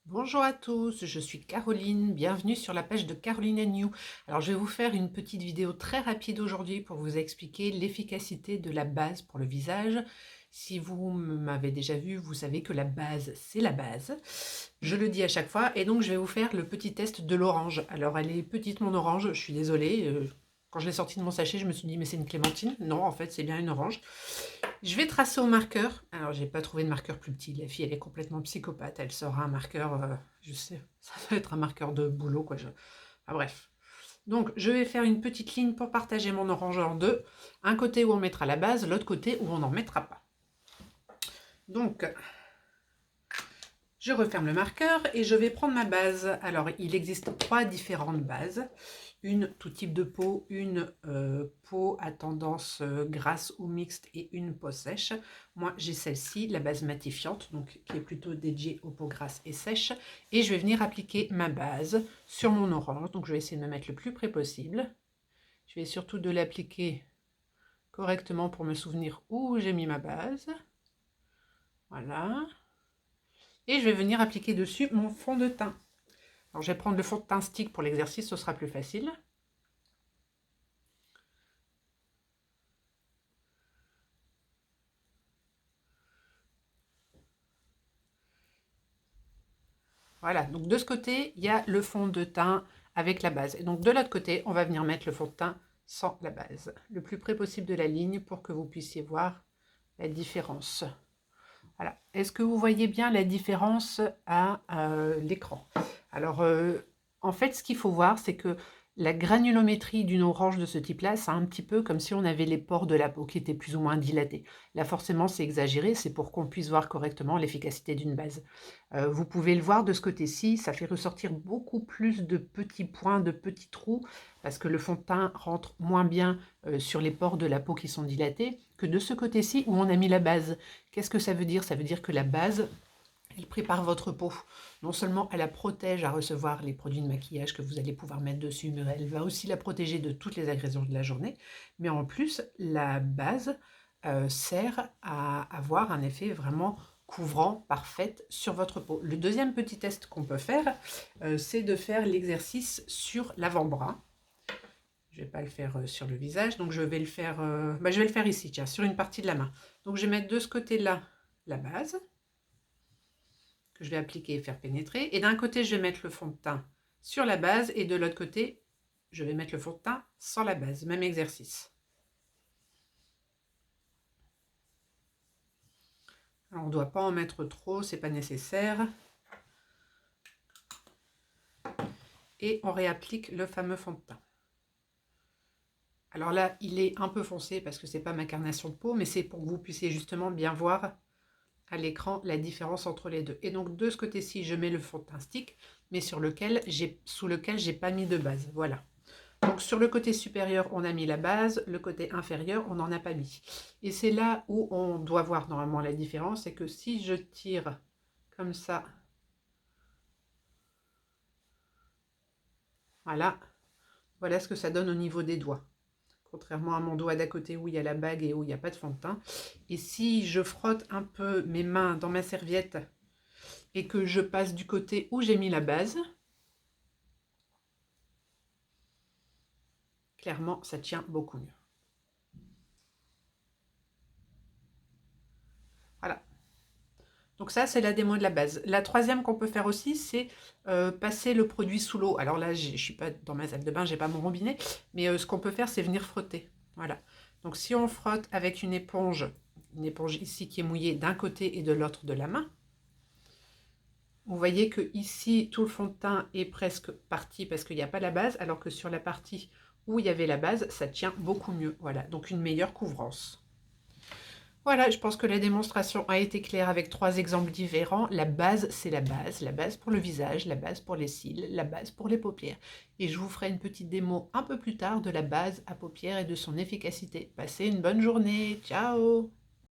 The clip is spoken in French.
Bonjour à tous, je suis Caroline, bienvenue sur la page de Caroline and You. Alors je vais vous faire une petite vidéo très rapide aujourd'hui pour vous expliquer l'efficacité de la base pour le visage. Si vous m'avez déjà vu, vous savez que la base, c'est la base. Je le dis à chaque fois et donc je vais vous faire le petit test de l'orange. Alors elle est petite mon orange, je suis désolée. Quand je l'ai sortie de mon sachet, je me suis dit mais c'est une clémentine. Non, en fait c'est bien une orange. Je vais tracer au marqueur. Alors, j'ai pas trouvé de marqueur plus petit. La fille, elle est complètement psychopathe. Elle sort un marqueur, je sais, ça doit être un marqueur de boulot, quoi. Enfin, bref. Donc, je vais faire une petite ligne pour partager mon orange en deux. Un côté où on mettra la base, l'autre côté où on n'en mettra pas. Donc, je referme le marqueur et je vais prendre ma base. Alors, il existe 3 différentes bases. Une tout type de peau, une peau à tendance grasse ou mixte et une peau sèche. Moi, j'ai celle-ci, la base matifiante, donc qui est plutôt dédiée aux peaux grasses et sèches. Et je vais venir appliquer ma base sur mon orange. Donc, je vais essayer de me mettre le plus près possible. Je vais surtout de l'appliquer correctement pour me souvenir où j'ai mis ma base. Voilà. Et je vais venir appliquer dessus mon fond de teint. Alors, je vais prendre le fond de teint stick pour l'exercice, ce sera plus facile. Voilà, donc de ce côté, il y a le fond de teint avec la base. Et donc de l'autre côté, on va venir mettre le fond de teint sans la base. Le plus près possible de la ligne pour que vous puissiez voir la différence. Voilà. Est-ce que vous voyez bien la différence à l'écran? Alors, en fait, ce qu'il faut voir, c'est que la granulométrie d'une orange de ce type-là, c'est un petit peu comme si on avait les pores de la peau qui étaient plus ou moins dilatés. Là, forcément, c'est exagéré, c'est pour qu'on puisse voir correctement l'efficacité d'une base. Vous pouvez le voir de ce côté-ci, ça fait ressortir beaucoup plus de petits points, de petits trous, parce que le fond de teint rentre moins bien sur les pores de la peau qui sont dilatés que de ce côté-ci où on a mis la base. Qu'est-ce que ça veut dire? Ça veut dire que la base, elle prépare votre peau. Non seulement elle la protège à recevoir les produits de maquillage que vous allez pouvoir mettre dessus, mais elle va aussi la protéger de toutes les agressions de la journée. Mais en plus, la base sert à avoir un effet vraiment couvrant, parfaite sur votre peau. Le deuxième petit test qu'on peut faire, c'est de faire l'exercice sur l'avant-bras. Je ne vais pas le faire sur le visage, donc je vais le faire, je vais le faire ici, tiens, sur une partie de la main. Donc je vais mettre de ce côté-là la base, que je vais appliquer et faire pénétrer. Et d'un côté, je vais mettre le fond de teint sur la base, et de l'autre côté, je vais mettre le fond de teint sans la base. Même exercice. Alors, on ne doit pas en mettre trop, c'est pas nécessaire. Et on réapplique le fameux fond de teint. Alors là, il est un peu foncé parce que c'est pas ma carnation de peau, mais c'est pour que vous puissiez justement bien voir à l'écran la différence entre les deux. Et donc de ce côté-ci, je mets le fond de teint stick, mais sous lequel j'ai pas mis de base. Voilà. Donc sur le côté supérieur, on a mis la base, le côté inférieur, on n'en a pas mis. Et c'est là où on doit voir normalement la différence, c'est que si je tire comme ça, voilà, voilà ce que ça donne au niveau des doigts. Contrairement à mon doigt d'à côté où il y a la bague et où il n'y a pas de fond de teint. Et si je frotte un peu mes mains dans ma serviette et que je passe du côté où j'ai mis la base, clairement, ça tient beaucoup mieux. Voilà. Donc ça, c'est la démo de la base. La troisième qu'on peut faire aussi, c'est passer le produit sous l'eau. Alors là, je ne suis pas dans ma salle de bain, j'ai pas mon robinet, mais ce qu'on peut faire, c'est venir frotter. Voilà. Donc si on frotte avec une éponge ici qui est mouillée d'un côté et de l'autre de la main, vous voyez que ici, tout le fond de teint est presque parti parce qu'il n'y a pas la base, alors que sur la partie où il y avait la base, ça tient beaucoup mieux. Voilà, donc une meilleure couvrance. Voilà, je pense que la démonstration a été claire avec 3 exemples différents. La base, c'est la base pour le visage, la base pour les cils, la base pour les paupières. Et je vous ferai une petite démo un peu plus tard de la base à paupières et de son efficacité. Passez une bonne journée, ciao!